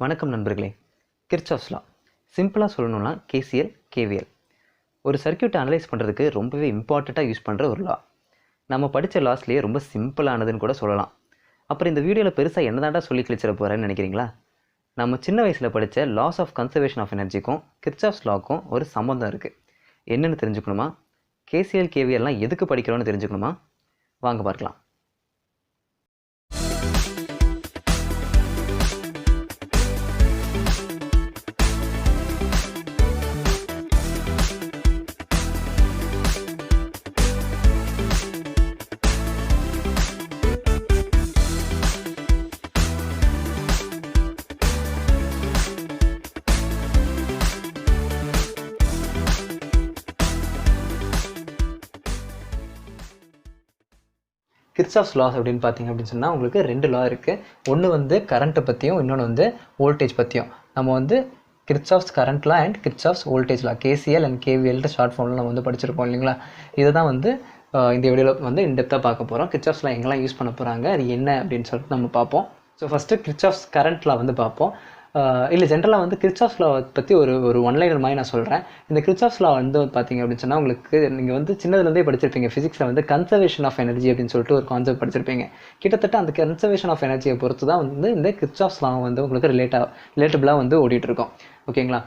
வணக்கம் நண்பர்களே. கிர்ச்சாஃப்ஸ் லா சிம்பிளாக சொல்லணும்னா KCL KVL ஒரு சர்க்கியூட்டை அனலைஸ் பண்ணுறதுக்கு ரொம்பவே இம்பார்ட்டண்ட்டாக யூஸ் பண்ணுற ஒரு லா. நம்ம படித்த லாஸ்லேயே ரொம்ப சிம்பிளானதுன்னு கூட சொல்லலாம். அப்புறம் இந்த வீடியோவில் பெருசாக என்னதாண்டா சொல்லி கிழிச்சிட போகிறேன்னு நினைக்கிறீங்களா? நம்ம சின்ன வயசில் படித்த லாஸ் ஆஃப் கன்சர்வேஷன் ஆஃப் எனர்ஜிக்கும் கிர்ச்சாஃப்ஸ் லாவுக்கும் ஒரு சம்பந்தம் இருக்குது. என்னென்னு தெரிஞ்சுக்கணுமா? KCL KVLலாம் எதுக்கு படிக்கிறோன்னு தெரிஞ்சுக்கணுமா? வாங்க பார்க்கலாம். கிர்ச்சாஃப்ஸ் லாஸ் அப்படின்னு பார்த்தீங்க அப்படின்னு சொன்னால் உங்களுக்கு ரெண்டு லா இருக்குது. ஒன்று வந்து கரண்ட்டை பற்றியும், இன்னொன்று வந்து வோல்டேஜ் பற்றியும். நம்ம வந்து Kirchhoff's current law and Kirchhoff's voltage law KCL and KVL short ஃபார்மில் நம்ம வந்து படிச்சிருப்போம் இல்லைங்களா? இதை தான் வந்து இந்த வீடியோவில் வந்து இன்டெப்த்தாக பார்க்க போகிறோம். கிர்ச்சாஃப்ஸ் லா எங்கெல்லாம் யூஸ் பண்ண போகிறாங்க, அது என்ன அப்படின்னு சொல்லிட்டு நம்ம பார்ப்போம். So first Kirchhoff's current law வந்து பார்ப்போம். இல்லை ஜென்ரலாக வந்து கிர்ச்சாஃப்ஸ் லா பற்றி ஒரு ஒன்லைனர் மாதிரி நான் சொல்கிறேன். இந்த கிர்ச்சாஃப்ஸ் லா வந்து பார்த்தீங்க அப்படின்னு சொன்னால் உங்களுக்கு நீங்கள் வந்து சின்னதுலேருந்தே படிச்சிருப்பீங்க. ஃபிசிக்ஸில் வந்து கன்சர்வேஷன் ஆஃப் எனர்ஜி அப்படின்னு சொல்லிட்டு ஒரு கான்செப்ட் படிச்சிருப்பீங்க. கிட்டத்தட்ட அந்த கன்சர்வேஷன் ஆஃப் எனர்ஜியை பொறுத்து தான் வந்து இந்த கிர்ச்சாஃப்ஸ் லா வந்து உங்களுக்கு ரிலேட்டபிளாக வந்து ஓடிட்டுருக்கோம். ஓகேங்களா?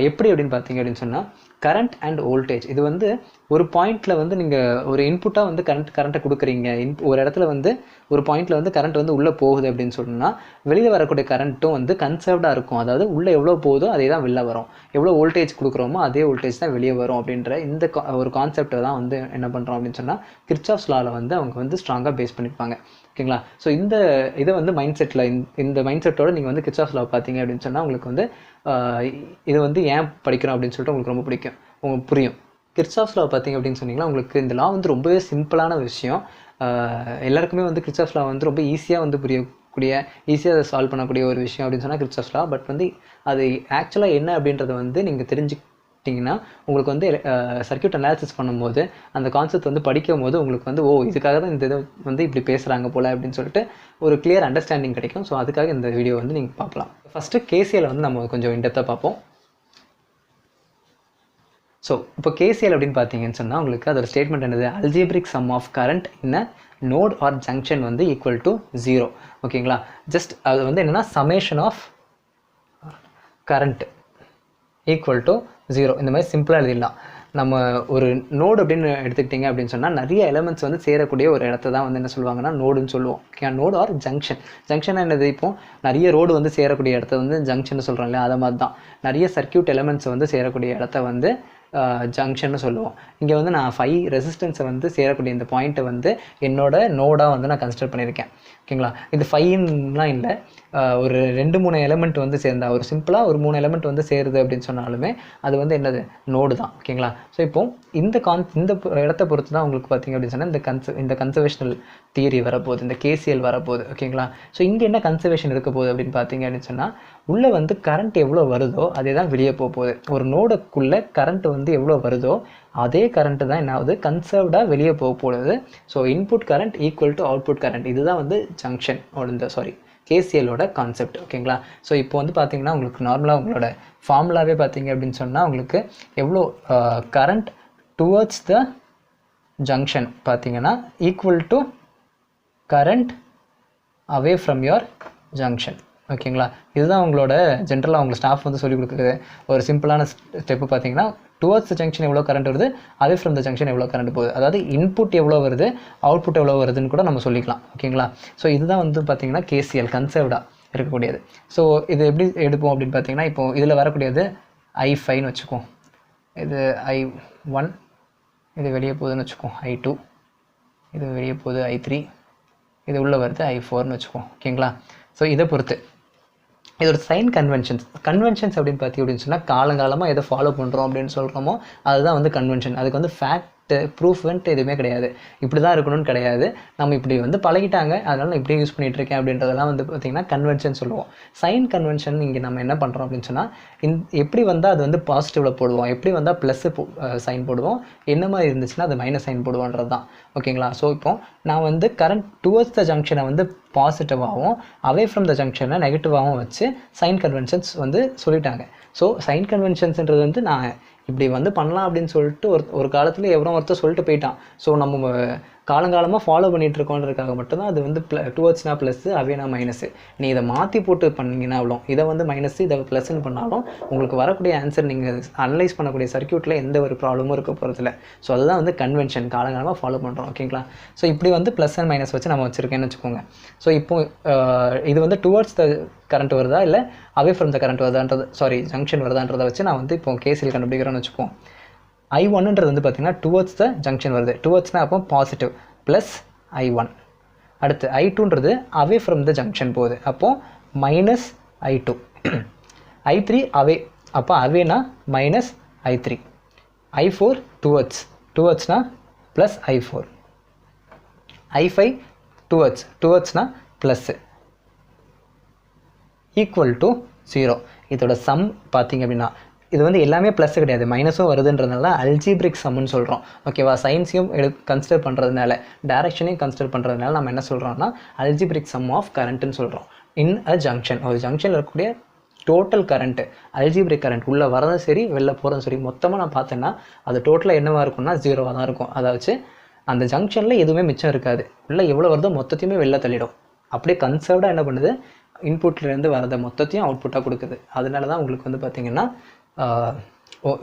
எப்படி அப்படின்னு பார்த்தீங்க அப்படின்னு சொன்னால் கரண்ட் அண்ட் வோல்டேஜ் இது வந்து ஒரு பாயிண்டில் வந்து நீங்கள் ஒரு இன்புட்டாக வந்து கரண்ட்டை கொடுக்குறீங்க. ஒரு இடத்துல வந்து ஒரு பாயிண்டில் வந்து கரண்ட் வந்து உள்ளே போகுது அப்படின்னு சொன்னால் வெளியில் வரக்கூடிய கரண்ட்டும் வந்து கன்சர்வ்டாக இருக்கும். அதாவது உள்ளே எவ்வளோ போகுதோ அதே தான் வெளில வரும். எவ்வளோ வோல்டேஜ் கொடுக்குறோமோ அதே வோல்டேஜ் தான் வெளியே வரும் அப்படின்ற இந்த ஒரு கான்செப்டை தான் வந்து என்ன பண்ணுறோம் அப்படின்னு சொன்னால் கிர்ச்சாஃப்ஸ் லாவில் வந்து அவங்க வந்து ஸ்ட்ராங்காக பேஸ் பண்ணியிருப்பாங்க. ஓகேங்களா? ஸோ இந்த இதை வந்து மைண்ட் செட்டில் இந்த மைண்ட் செட்டோடு நீங்கள் வந்து கிர்ச்சாஃப்ஸ் லா பார்த்தீங்க அப்படின்னு சொன்னால் உங்களுக்கு வந்து இது வந்து ஏன் படிக்கிறோம் அப்படின்னு சொல்லிட்டு உங்களுக்கு ரொம்ப பிடிக்கும், உங்களுக்கு புரியும். கிர்ச்சாஃப்ஸ் லா பார்த்தீங்க அப்படின்னு சொன்னீங்கன்னா உங்களுக்கு இந்த லா வந்து ரொம்பவே சிம்பிளான விஷயம். எல்லாருக்குமே வந்து கிர்ச்சாஃப்ஸ் லா வந்து ரொம்ப ஈஸியாக வந்து புரியக்கூடிய, ஈஸியாக அதை சால்வ் பண்ணக்கூடிய ஒரு விஷயம் அப்படின்னு சொன்னால் கிர்ச்சாஃப்ஸ் லா. பட் வந்து அது ஆக்சுவலாக என்ன அப்படின்றத வந்து நீங்கள் தெரிஞ்சுக்கிட்டிங்கன்னா உங்களுக்கு வந்து சர்க்யூட் அனாலிசிஸ் பண்ணும்போது அந்த கான்செப்ட் வந்து படிக்கும் போது உங்களுக்கு வந்து இதுக்காக தான் இந்த இதை வந்து இப்படி பேசுகிறாங்க போல் அப்படின்னு சொல்லிட்டு ஒரு கிளியர் அண்டர்ஸ்டாண்டிங் கிடைக்கும். ஸோ அதுக்காக இந்த வீடியோ வந்து நீங்கள் பார்க்கலாம். ஃபஸ்ட்டு KCL வந்து நம்ம கொஞ்சம் இன்டெப்த்தாக பார்ப்போம். ஸோ இப்போ KCL அப்படின்னு பார்த்தீங்கன்னு சொன்னால் உங்களுக்கு அதோட ஸ்டேட்மெண்ட் என்னது? Algebraic sum of current in node or junction வந்து ஈக்குவல் டு 0. ஓகேங்களா? ஜஸ்ட் அது வந்து என்னென்னா summation of current equal to 0 இந்த மாதிரி சிம்பிளாக எழுதிடலாம். நம்ம ஒரு நோடு அப்படின்னு எடுத்துக்கிட்டிங்க அப்படின்னு சொன்னால் நிறைய எலமெண்ட்ஸ் வந்து சேரக்கூடிய ஒரு இடத்த தான் வந்து என்ன சொல்லுவாங்கன்னா நோடுன்னு சொல்லுவோம். Okay, node or junction. Junction என்னது? இப்போ நிறைய ரோடு வந்து சேரக்கூடிய இடத்த வந்து ஜங்ஷன் சொல்கிறோம் இல்லையா? அதை மாதிரி தான் நிறைய சர்க்யூட் எலமெண்ட்ஸ் வந்து சேரக்கூடிய இடத்த வந்து ஜங்ஷன்னு சொல்லுவோம். இங்கே வந்து நான் 5 ரெசிஸ்டன்ஸை வந்து சேரக்கூடிய இந்த பாயிண்ட்டை வந்து என்னோட நோடாக வந்து நான் கன்சிடர் பண்ணியிருக்கேன். ஓகேங்களா? இது 5லாம் இல்லை, ஒரு 2-3 எலமெண்ட் வந்து சேர்ந்தா, ஒரு சிம்பிளாக ஒரு 3 எலமெண்ட் வந்து சேருது அப்படின்னு சொன்னாலுமே அது வந்து என்னது? நோடு தான். ஓகேங்களா? ஸோ இப்போது இந்த இடத்த பொறுத்து தான் உங்களுக்கு பார்த்தீங்க அப்படின்னு சொன்னால் இந்த கன்சர்வேஷனல் தியரி வரப்போகுது, இந்த KCL வரப்போகுது. ஓகேங்களா? ஸோ இங்கே என்ன கன்சர்வேஷன் இருக்க போகுது அப்படின்னு பார்த்தீங்க அப்படின்னு சொன்னால் உள்ளே வந்து கரண்ட் எவ்வளோ வருதோ அதே தான் வெளியே போகுது. ஒரு நோடுக்குள்ளே கரண்ட் வந்து எவ்வளோ வருதோ அதே கரண்ட்டு தான் என்ன ஆகுது? கன்சர்வ்டாக வெளியே போகுது. So input current equal to output current. இதுதான் வந்து ஜங்ஷன் KCLோட கான்செப்ட். ஓகேங்களா? ஸோ இப்போ வந்து பார்த்தீங்கன்னா உங்களுக்கு நார்மலாக உங்களோட ஃபார்முலாவே பார்த்தீங்க அப்படின்னு சொன்னால் உங்களுக்கு எவ்வளோ கரண்ட் டுவர்ட்ஸ் த ஜங்ஷன் பார்த்தீங்கன்னா equal to current away from your junction. ஓகேங்களா? இதுதான் உங்களோட ஜென்ரலாக உங்கள் ஸ்டாஃப் வந்து சொல்லிக் கொடுக்குறது ஒரு சிம்பிளான ஸ்டெப்பு. பார்த்தீங்கன்னா டுவர்ட்ஸ் த ஜங்ஷன் எவ்வளோ கரண்ட் வருது, அவே ஃப்ரம் த ஜங்ஷன் எவ்வளோ கரண்ட் போகுது, அதாவது இன்புட் எவ்வளோ வருது, அவுட்புட் எவ்வளோ வருதுன்னு கூட நம்ம சொல்லிக்கலாம். ஓகேங்களா? ஸோ இதுதான் வந்து பார்த்தீங்கன்னா KCL கன்சர்வ்டாக இருக்கக்கூடியது. ஸோ இது எப்படி எடுப்போம் அப்படின்னு பார்த்தீங்கன்னா இப்போ இதில் வரக்கூடியது I5ன்னு வச்சுக்கோம், இது I1, இது வெளியே போகுதுன்னு வச்சுக்கோம் I2, இது வெளியே போகுது I3, இது உள்ளே வருது I4ன்னு வச்சுக்கோம். ஓகேங்களா? ஸோ இதை பொறுத்து இது ஒரு சைன் கன்வென்ஷன்ஸ் அப்படின்னு பார்த்தீங்க அப்படின்னு சொன்னால் காலங்காலமாக எதை ஃபாலோ பண்ணுறோம் அப்படின்னு சொல்கிறோமோ அதுதான் வந்து கன்வென்ஷன். அதுக்கு வந்து ஃபேக்ட் ப்ரூஃப் வந்துட்டு எதுவுமே கிடையாது, இப்படி தான் இருக்கணும்னு கிடையாது. நம்ம இப்படி வந்து பழகிட்டாங்க, அதனால நான் இப்படியே யூஸ் பண்ணிகிட்டு இருக்கேன் அப்படின்றதெல்லாம் வந்து பார்த்திங்கன்னா கன்வென்ஷன் சொல்லுவோம். சைன் கன்வென்ஷன் இங்கே நம்ம என்ன பண்ணுறோம் அப்படின்னு சொன்னால், எப்படி வந்தால் அது வந்து பாசிட்டிவில் போடுவோம், எப்படி வந்தால் ப்ளஸ்ஸு சைன் போடுவோம், என்ன மாதிரி இருந்துச்சுன்னா அது மைனஸ் சைன் போடுவோன்றது தான். ஓகேங்களா? ஸோ இப்போ நான் வந்து கரண்ட் டுவர்ட்ஸ் த ஜங்ஷனை வந்து பாசிட்டிவாகவும் அவே ஃப்ரம் த ஜங்ஷனை நெகட்டிவாகவும் வச்சு சைன் கன்வென்ஷன்ஸ் வந்து சொல்லிட்டாங்க. ஸோ சைன் கன்வென்ஷன்ஸ்ன்றது வந்து நான் இப்படி வந்து பண்ணலாம் அப்படின்னு சொல்லிட்டு ஒரு காலத்தில் எவரோ ஒருத்தர் சொல்லிட்டு போயிட்டான். ஸோ நம்ம காலங்காலமாக ஃபாலோ பண்ணிகிட்டு இருக்கோன்றதுக்காக மட்டும்தான் அது வந்து டுவர்ட்ஸ்னா ப்ளஸ்ஸு அவேனா மைனஸு. நீ இதை மாற்றி போட்டு பண்ணிங்கன்னா அவ்வளோ, இதை வந்து மைனஸு இதை ப்ளஸ்ன்னு பண்ணாலும் உங்களுக்கு வரக்கூடிய ஆன்சர் நீங்கள் அனலைஸ் பண்ணக்கூடிய சர்க்யூட்டில் எந்த ஒரு ப்ராப்ளமும் இருக்க போகிறதில்ல. ஸோ அதுதான் வந்து கன்வென்ஷன், காலங்காலமாக ஃபாலோ பண்ணுறோம். ஓகேங்களா? ஸோ இப்படி வந்து ப்ளஸ் அண்ட் மைனஸ் வச்சு நம்ம வச்சுருக்கேன்னு வச்சுக்கோங்க. ஸோ இப்போ இது வந்து டுவர்ட்ஸ் த கரண்ட் வருதா இல்லை அவே ஃப்ரம் த கரண்ட் வருதான்றது, ஜங்ஷன் வருதான்றதை வச்சு நான் வந்து இப்போ கேசிஎல் கண்டுபிடிக்கிறேன்னு வச்சுப்போம். I1ன்றது வந்து பார்த்திங்கன்னா டுவர்ட்ஸ் த ஜங்ஷன் வருது. டுவர்ட்ஸ்னால் அப்போ பாசிட்டிவ் ப்ளஸ் I1. அடுத்து I2ன்றது அவே ஃப்ரம் த ஜங்ஷன் போகுது, அப்போது மைனஸ் I2. I3 அவே, அப்போ அவேனா மைனஸ் I3. I4 டுவர்ட்ஸ்னால் ப்ளஸ் I4. I5 டுவர்ட்ஸ்னா ப்ளஸ்ஸு ஈக்குவல் டு 0. இதோட சம் பார்த்திங்க அப்படின்னா இது வந்து எல்லாமே ப்ளஸ் கிடையாது, மைனஸும் வருதுன்றதுனால அல்ஜிப்ரிக் சம்னு சொல்கிறோம். ஓகேவா? சயின்ஸையும் கன்சிடர் பண்ணுறதுனால, டைரக்ஷனையும் கன்சிடர் பண்ணுறதுனால நம்ம என்ன சொல்கிறோம்னா அல்ஜிப்ரிக் சம் ஆஃப் கரண்ட்டுன்னு சொல்கிறோம். இன் அ ஜங்ஷன், ஒரு ஜங்ஷனில் இருக்கக்கூடிய டோட்டல் கரண்ட்டு, அல்ஜிப்ரிக் கரண்ட் உள்ளே வரதும் சரி வெளில போகிறதும் சரி மொத்தமாக நான் பார்த்தேன்னா அது டோட்டலாக என்னவாக இருக்கும்னா 0வாக தான் இருக்கும். அதாச்சு அந்த ஜங்ஷனில் எதுவுமே மிச்சம் இருக்காது, உள்ளே எவ்வளோ வருதோ மொத்தத்தையுமே வெளில தள்ளிடும். அப்படியே கன்சர்வ்டாக என்ன பண்ணுது, இன்புட்லேருந்து வரதை மொத்தத்தையும் அவுட்புட்டாக கொடுக்குது. அதனால தான் உங்களுக்கு வந்து பார்த்திங்கன்னா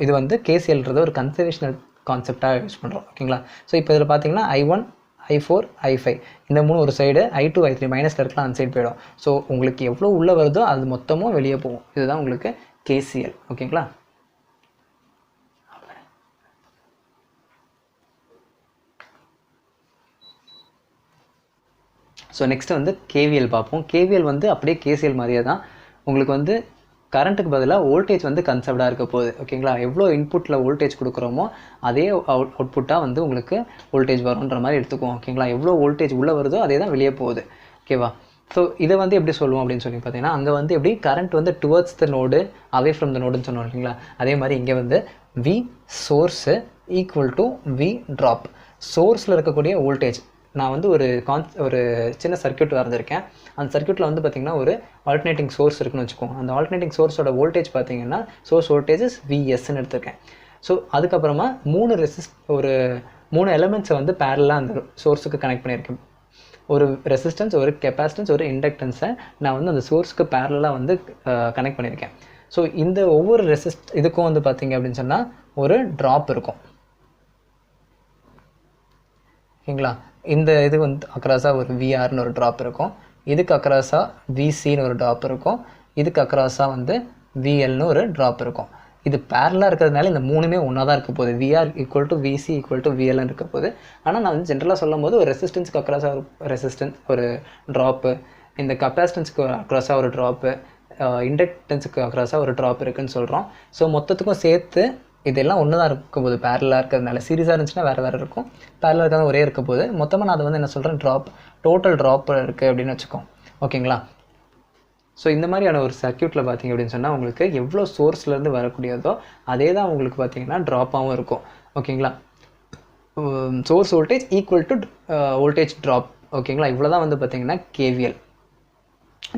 இது வந்து கேசிஎல்ன்றது ஒரு கன்சர்வேஷனல் கான்செப்டாக யூஸ் பண்ணுறோம். ஓகேங்களா? ஸோ இப்போ இதில் பார்த்தீங்கன்னா I1, I4, I5 இந்த மூணு ஒரு சைடு, I2, I3 மைனஸில் இருக்கலாம், அந்த சைடு போயிடும். ஸோ உங்களுக்கு எவ்வளோ உள்ளே வருதோ அது மொத்தமும் வெளியே போகும். இதுதான் உங்களுக்கு கேசிஎல். ஓகேங்களா? ஸோ நெக்ஸ்ட்டு வந்து கேவிஎல் பார்ப்போம். கேவிஎல் வந்து அப்படியே கேசிஎல் மாதிரியே தான். உங்களுக்கு வந்து கரண்ட்டுக்கு பதிலாக வோல்டேஜ் வந்து கன்சர்வ்டாக இருக்க போகுது. ஓகேங்களா? எவ்வளோ இன்புட்டில் வோல்டேஜ் கொடுக்குறோமோ அதே அவுட்புட்டாக வந்து உங்களுக்கு வோல்டேஜ் வரும்ன்ற மாதிரி எடுத்துக்குவோம். ஓகேங்களா? எவ்வளோ வோல்டேஜ் உள்ளே வருதோ அதே தான் வெளியே போகுது. ஓகேவா? ஸோ இதை வந்து எப்படி சொல்லுவோம் அப்படின்னு சொல்லி பார்த்தீங்கன்னா, அங்கே வந்து எப்படி கரண்ட் வந்து towards the node away from the நோடுன்னு சொன்னோம் இல்லைங்களா? அதே மாதிரி இங்கே வந்து V source equal to V drop. சோர்ஸில் இருக்கக்கூடிய வோல்டேஜ், நான் வந்து ஒரு சின்ன சர்க்யூட் வரைஞ்சிருக்கேன். அந்த சர்க்யூட்டில் வந்து பார்த்திங்கன்னா ஒரு ஆல்டர்னேட்டிங் சோர்ஸ் இருக்குன்னு வச்சுக்கோங்க. அந்த ஆல்டர்னேட்டிங் சோர்ஸோட வோல்டேஜ் பார்த்திங்கன்னா சோர்ஸ் வோல்டேஜஸ் VSன்னு எடுத்திருக்கேன். ஸோ அதுக்கப்புறமா ஒரு மூணு எலமெண்ட்ஸை வந்து பேரலாக அந்த சோர்ஸுக்கு கனெக்ட் பண்ணியிருக்கேன். ஒரு ரெசிஸ்டன்ஸ், ஒரு கெப்பாசிட்டன்ஸ், ஒரு இண்டக்டன்ஸை நான் வந்து அந்த சோர்ஸுக்கு பேரலாக வந்து கனெக்ட் பண்ணியிருக்கேன். ஸோ இந்த ஒவ்வொரு இதுக்கும் வந்து பார்த்திங்க அப்படின்னு சொன்னால் ஒரு ட்ராப் இருக்கும். ஓகேங்களா? இந்த இது வந்து அக்ராஸாக ஒரு VRன்னு ஒரு ட்ராப் இருக்கும், இதுக்கு அக்ராஸாக VCன்னு ஒரு ட்ராப் இருக்கும், இதுக்கு அக்ராஸாக வந்து VLன்னு ஒரு ட்ராப் இருக்கும். இது பேரலாக இருக்கிறதுனால இந்த மூணுமே ஒன்றா தான் இருக்க போகுது. VR equal to VC equal to VLன்னு இருக்க போகுது. ஆனால் நான் வந்து ஜென்ரலாக சொல்லும் போது ஒரு ரெசிஸ்டன்ஸுக்கு அக்ராஸாக ஒரு ரெசிஸ்டன்ஸ் ஒரு ட்ராப்பு, இந்த கெப்பாசிட்டன்ஸுக்கு அக்ராஸாக ஒரு ட்ராப்பு, இண்டக்டன்ஸுக்கு அக்ராஸாக ஒரு ட்ராப் இருக்குதுன்னு சொல்கிறோம். ஸோ மொத்தத்துக்கும் சேர்த்து இதெல்லாம் ஒன்று தான் இருக்க போகுது. பேரலாக இருக்கிறதுனால சீரியஸாக இருந்துச்சுன்னா வேறு இருக்கும், பேரலாக இருக்கிறது ஒரே இருக்க போகுது. மொத்தமாக நான் அதை வந்து என்ன சொல்கிறேன், டோட்டல் ட்ராப் இருக்குது அப்படின்னு வச்சுக்கோம். ஓகேங்களா? ஸோ இந்த மாதிரியான ஒரு சர்க்யூட்டில் பார்த்திங்க அப்படின்னு சொன்னால் உங்களுக்கு எவ்வளோ சோர்ஸ்லேருந்து வரக்கூடியதோ அதே தான் உங்களுக்கு பார்த்திங்கன்னா ட்ராப்பாகவும் இருக்கும். ஓகேங்களா? Source voltage equal to voltage drop. ஓகேங்களா? இவ்வளோ தான் வந்து பார்த்திங்கன்னா கேவிஎல்.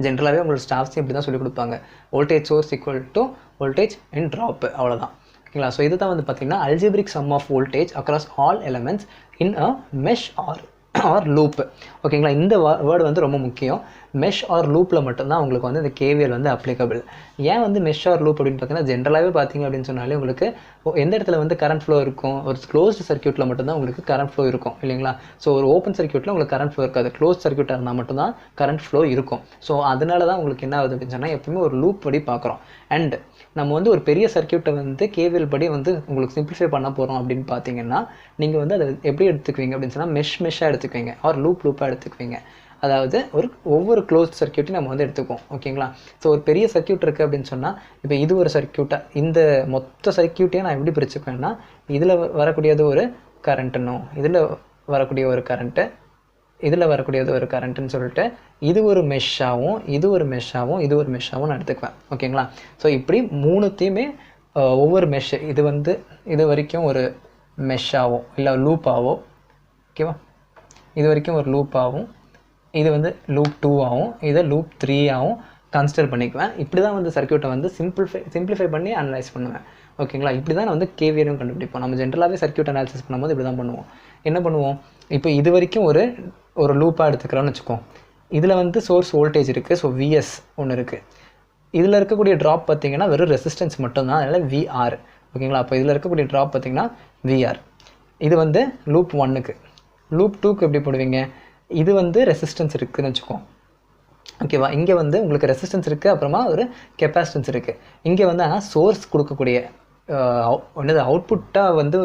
ஜென்ரலாகவே உங்களுக்கு ஸ்டாஃப்ஸையும் இப்படி தான் சொல்லிக் கொடுப்பாங்க, voltage source equal to voltage and drop, அவ்வளோதான். ஓகேங்களா? ஸோ இது தான் வந்து பார்த்திங்கன்னா algebraic sum of voltage across all elements in a mesh or loop. ஓகேங்களா? இந்த வேர்டு வந்து ரொம்ப முக்கியம். மெஷ் ஆர் லூப்பில் மட்டும்தான் உங்களுக்கு வந்து இந்த கேவிஎல் வந்து அப்ளிகபிள். ஏன் வந்து மெஷ் ஆர் லூப் அப்படின்னு பார்த்தீங்கன்னா, ஜென்ரலாகவே பார்த்திங்க அப்படின்னு சொன்னாலே உங்களுக்கு எந்த இடத்துல வந்து கரண்ட் ஃப்ளோ இருக்கும், ஒரு க்ளோஸ்டு சர்க்யூட்டில் மட்டும்தான் உங்களுக்கு கரண்ட் ஃப்ளோ இருக்கும் இல்லைங்களா? ஸோ ஒரு ஓப்பன் சர்க்யூட்டில் உங்களுக்கு கரண்ட் ஃப்ளோ இருக்காது, க்ளோஸ் சர்க்யூட்டாக இருந்தால் மட்டும்தான் கரண்ட் ஃப்ளோ இருக்கும். ஸோ அதனால தான் உங்களுக்கு என்ன ஆகுது அப்படின்னு சொன்னால் எப்பவுமே ஒரு லூப் படி பார்க்குறோம். அண்ட் நம்ம வந்து ஒரு பெரிய சர்க்யூட்டை வந்து கேவிஎல் படி வந்து உங்களுக்கு சிம்பிளிஃபை பண்ண போகிறோம் அப்படின்னு பார்த்தீங்கன்னா, நீங்கள் வந்து அதை எப்படி எடுத்துக்குவீங்க அப்படின்னு சொன்னால் மெஷ்ஷாக எடுத்துக்குவீங்க, ஆர் லூப்பாக எடுத்துக்குவீங்க. அதாவது ஒவ்வொரு க்ளோஸ்ட் சர்க்யூட்டையும் நம்ம வந்து எடுத்துக்குவோம். ஓகேங்களா? ஸோ ஒரு பெரிய சர்க்யூட் இருக்குது அப்படின்னு சொன்னால், இப்போ இது ஒரு சர்க்யூட்டாக, இந்த மொத்த சர்க்யூட்டையும் நான் எப்படி பிரிச்சுக்குவேன்னா, இதில் வரக்கூடியது ஒரு கரண்ட்டுன்னும், இதில் வரக்கூடிய ஒரு கரண்ட்டு, இதில் வரக்கூடியது ஒரு கரண்ட்டுன்னு சொல்லிட்டு இது ஒரு மெஷ்ஷாகவும் இது ஒரு மெஷ்ஷாகவும் இது ஒரு மெஷ்ஷாகவும் நான் எடுத்துக்குவேன். ஓகேங்களா? ஸோ இப்படி மூணுத்தையுமே ஒவ்வொரு மெஷ்ஷு இது வந்து இது வரைக்கும் ஒரு மெஷ்ஷாகவும் இல்லை லூப்பாகவோ, ஓகேவா, இது வரைக்கும் ஒரு லூப்பாகவும், இது வந்து லூப் 2 ஆகும், இதை லூப் 3 ஆகும் கன்சிடர் பண்ணிக்குவேன். இப்படி தான் வந்து சர்க்யூட்டை வந்து சிம்பிளிஃபை பண்ணி அனலைஸ் பண்ணுவேன். ஓகேங்களா? இப்படி தான் நான் வந்து கேவிஎலும் கண்டுபிடிப்போம். நம்ம ஜென்ரலாகவே சர்க்யூட் அனாலிசிஸ் பண்ணும்போது இப்படி தான் பண்ணுவோம். என்ன பண்ணுவோம், இப்போ இது வரைக்கும் ஒரு லூப்பாக எடுத்துக்கிறோன்னு வச்சுக்கோம். இதில் வந்து சோர்ஸ் வோல்டேஜ் இருக்குது, ஸோ விஎஸ் ஒன்று இருக்குது. இதில் இருக்கக்கூடிய ட்ராப் பார்த்திங்கன்னா வெறும் ரெசிஸ்டன்ஸ் மட்டும்தான், அதனால் விஆர். ஓகேங்களா? அப்போ இதில் இருக்கக்கூடிய ட்ராப் பார்த்திங்கன்னா விஆர். இது வந்து லூப் 1க்கு. லூப் 2க்கு எப்படி போடுவீங்க, இது வந்து ரெசிஸ்டன்ஸ் இருக்குதுன்னு வச்சுக்கோம். ஓகேவா? இங்கே வந்து உங்களுக்கு ரெசிஸ்டன்ஸ் இருக்குது, அப்புறமா ஒரு கெப்பாசிட்டன்ஸ் இருக்குது. இங்கே வந்து ஆனால் சோர்ஸ் கொடுக்கக்கூடிய என்னது அவுட்புட்டாக வந்து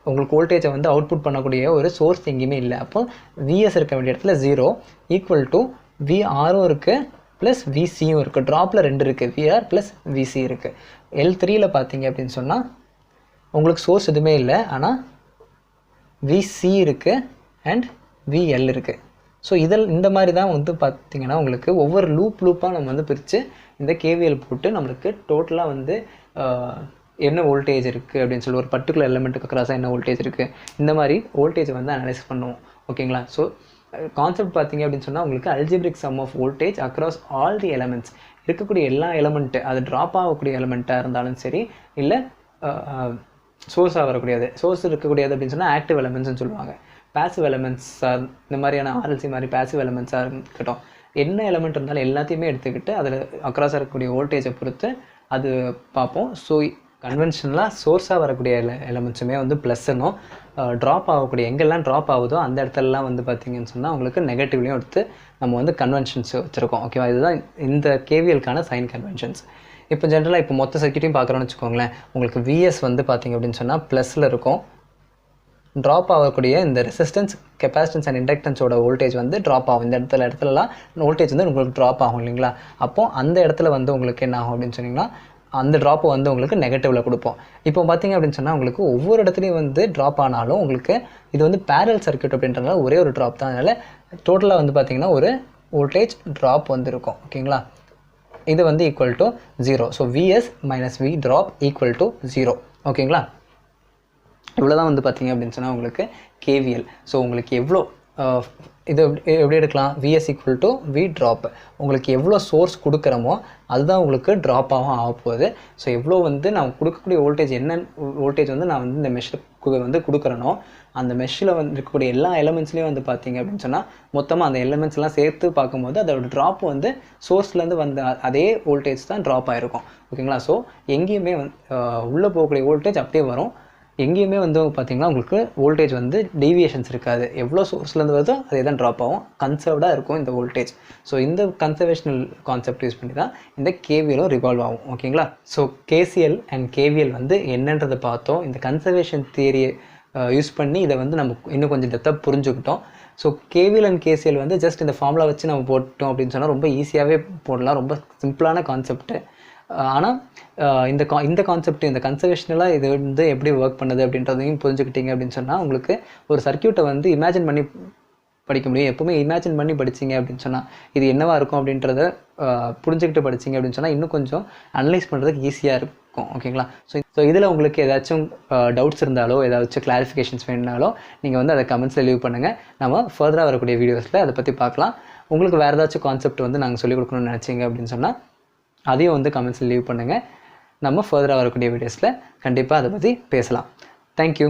உங்களுக்கு வோல்டேஜை வந்து அவுட்புட் பண்ணக்கூடிய ஒரு சோர்ஸ் எங்கேயுமே இல்லை. அப்போ விஎஸ் இருக்க வேண்டிய இடத்துல 0 ஈக்குவல் டு விஆரும் இருக்குது ப்ளஸ் விசியும் இருக்குது. ட்ராப்பில் 2 இருக்குது, விஆர் ப்ளஸ் விசி இருக்குது. L3யில் பார்த்தீங்க அப்படின்னு சொன்னால் உங்களுக்கு சோர்ஸ் எதுவுமே இல்லை, ஆனால் விசி இருக்குது அண்ட் விஎல் இருக்குது. ஸோ இந்த மாதிரி தான் வந்து பார்த்திங்கன்னா உங்களுக்கு ஒவ்வொரு லூப்பாக நம்ம வந்து பிரித்து இந்த கேவிஎல் போட்டு நம்மளுக்கு டோட்டலாக வந்து என்ன வோல்டேஜ் இருக்குது அப்படின்னு சொல்லி ஒரு பர்டிகுலர் எலிமெண்ட்டுக்கு அக்ராஸாக என்ன வோல்டேஜ் இருக்குது, இந்த மாதிரி வோல்டேஜை வந்து அனலைஸ் பண்ணுவோம். ஓகேங்களா? ஸோ கான்செப்ட் பார்த்திங்க அப்படின்னு சொன்னால் உங்களுக்கு algebraic sum of voltage across all the elements, இருக்கக்கூடிய எல்லா எலமெண்ட்டு, அது ட்ராப் ஆகக்கூடிய எலமெண்ட்டாக இருந்தாலும் சரி, இல்லை சோர்ஸாக வரக்கூடியது, சோர்ஸ் இருக்கக்கூடியது அப்படின்னு சொன்னால் ஆக்டிவ் எலமெண்ட்ஸ்னு சொல்லுவாங்க. பேசிவ் எலமெண்ட்ஸாக இந்த மாதிரியான ஆர்எல்சி மாதிரி பேசிவ் எலமெண்ட்ஸாக இருக்கட்டும், என்ன எலமெண்ட் இருந்தாலும் எல்லாத்தையுமே எடுத்துக்கிட்டு அதில் அக்ராஸாக இருக்கக்கூடிய வோல்டேஜை பொறுத்து அது பார்ப்போம். ஸோ கன்வென்ஷனலாக சோர்ஸாக வரக்கூடிய எலமெண்ட்ஸுமே வந்து ப்ளஸ்ஸுன்னும், ட்ராப் ஆகக்கூடிய எங்கெல்லாம் ட்ராப் ஆகுதோ அந்த இடத்துலலாம் வந்து பார்த்திங்கன்னு சொன்னால் உங்களுக்கு நெகட்டிவ்லையும் எடுத்து நம்ம வந்து கன்வென்ஷன்ஸ் வச்சுருக்கோம். ஓகேவா? இதுதான் இந்த கேவிஎல்கான சைன் கன்வென்ஷன்ஸ். இப்போ ஜென்ரலாக இப்போ மொத்த சர்க்யூட்டையும் பார்க்குறோன்னு வச்சுக்கோங்களேன். உங்களுக்கு விஎஸ் வந்து பார்த்திங்க அப்படின்னு சொன்னால் ப்ளஸில் இருக்கும். ட்ராப் ஆகக்கூடிய இந்த ரெசிஸ்டன்ஸ், கெப்பாசிட்டன்ஸ் அண்ட் இண்டக்டன்ஸோட வோல்டேஜ் வந்து ட்ராப் ஆகும். இந்த இடத்துலலாம் வோல்டேஜ் வந்து உங்களுக்கு ட்ராப் ஆகும் இல்லைங்களா? அப்போது அந்த இடத்துல வந்து உங்களுக்கு என்ன ஆகும் அப்படின்னு சொன்னிங்கன்னா அந்த ட்ராப்பை வந்து உங்களுக்கு நெகட்டிவில் கொடுப்போம். இப்போ பார்த்திங்க அப்படின்னு சொன்னால் உங்களுக்கு ஒவ்வொரு இடத்துலையும் வந்து ட்ராப் ஆனாலும் உங்களுக்கு இது வந்து பேரல் சர்க்யூட் அப்படின்றதுனால ஒரே ஒரு ட்ராப் தான். அதனால் டோட்டலாக வந்து பார்த்திங்கன்னா ஒரு வோல்டேஜ் ட்ராப் வந்து இருக்கும். ஓகேங்களா? இது வந்து equal to 0. So VS minus V drop equal to 0. ஓகேங்களா? இவ்வளோ தான் வந்து பார்த்திங்க அப்படின்னு சொன்னால் உங்களுக்கு கேவிஎல். ஸோ உங்களுக்கு எவ்வளோ இது எப்படி எடுக்கலாம், VS equal to V drop. உங்களுக்கு எவ்வளோ சோர்ஸ் கொடுக்குறோமோ அதுதான் உங்களுக்கு ட்ராப்பாகவும் ஆகப்போகுது. ஸோ எவ்வளோ வந்து நான் கொடுக்கக்கூடிய வோல்டேஜ் என்ன வோல்டேஜ் வந்து நான் வந்து இந்த மெஷ்ஷுக்கு வந்து கொடுக்குறேனோ அந்த மெஷ்ஷில் வந்து இருக்கக்கூடிய எல்லா எலமெண்ட்ஸ்லேயும் வந்து பார்த்திங்க அப்படின்னு சொன்னால் மொத்தமாக அந்த எலமெண்ட்ஸ்லாம் சேர்த்து பார்க்கும்போது அதோட ட்ராப் வந்து சோர்ஸ்லேருந்து வந்த அதே வோல்டேஜ் தான் ட்ராப் ஆகிருக்கும். ஓகேங்களா? ஸோ எங்கேயுமே உள்ளே போகக்கூடிய வோல்டேஜ் அப்படியே வரும். எங்கேயுமே வந்து பார்த்திங்கன்னா உங்களுக்கு வோல்டேஜ் வந்து டீவியேஷன்ஸ் இருக்காது. எவ்வளோ சோர்ஸ்லேருந்து வருதோ அதே தான் ட்ராப் ஆகும். கன்சர்வ்டாக இருக்கும் இந்த வோல்டேஜ். ஸோ இந்த கன்சர்வேஷனல் கான்செப்ட் யூஸ் பண்ணி தான் இந்த கேவிஎலும் ரிவால்வ் ஆகும். ஓகேங்களா? ஸோ கேசிஎல் அண்ட் கேவிஎல் வந்து என்னன்றதை பார்த்தோம். இந்த கன்சர்வேஷன் தியரியை யூஸ் பண்ணி இதை வந்து நம்ம இன்னும் கொஞ்சம் டெப்த்தாக புரிஞ்சுக்கிட்டோம். ஸோ கேவிஎல் அண்ட் கேசிஎல் வந்து ஜஸ்ட் இந்த ஃபார்முலா வச்சு நம்ம போட்டோம் அப்படின்னு சொன்னால் ரொம்ப ஈஸியாகவே போடலாம். ரொம்ப சிம்பிளான கான்செப்ட்டு. ஆனால் இந்த கான்செப்ட் இந்த கன்சர்வேஷனலாக இது வந்து எப்படி ஒர்க் பண்ணுது அப்படின்றதையும் புரிஞ்சுக்கிட்டீங்க அப்படின்னு சொன்னால் உங்களுக்கு ஒரு சர்க்யூட்டை வந்து இமேஜின் பண்ணி படிக்க முடியும். எப்போவுமே இமேஜின் பண்ணி படிச்சிங்க அப்படின்னு சொன்னால் இது என்னவாக இருக்கும் அப்படின்றத புரிஞ்சுக்கிட்டு படிச்சிங்க அப்படின்னு சொன்னால் இன்னும் கொஞ்சம் அனலைஸ் பண்ணுறதுக்கு ஈஸியாக இருக்கும். ஓகேங்களா? ஸோ இதில் உங்களுக்கு ஏதாச்சும் டவுட்ஸ் இருந்தாலோ ஏதாச்சும் கிளாரிஃபிகேஷன்ஸ் வேணுனாலோ நீங்கள் வந்து அதை கமெண்ட்ஸில் லீவ் பண்ணுங்கள். நம்ம ஃபர்தராக வரக்கூடிய வீடியோஸில் அதை பற்றி பார்க்கலாம். உங்களுக்கு வேறு ஏதாச்சும் கான்செப்ட் வந்து நாங்கள் சொல்லிக் கொடுக்கணும்னு நினச்சிங்க அப்படின்னு சொன்னால் அதையும் வந்து கமெண்ட்ஸில் லீவ் பண்ணுங்கள். நம்ம ஃபர்தராக வரக்கூடிய வீடியோஸில் கண்டிப்பாக அதை பற்றி பேசலாம். தேங்க்யூ.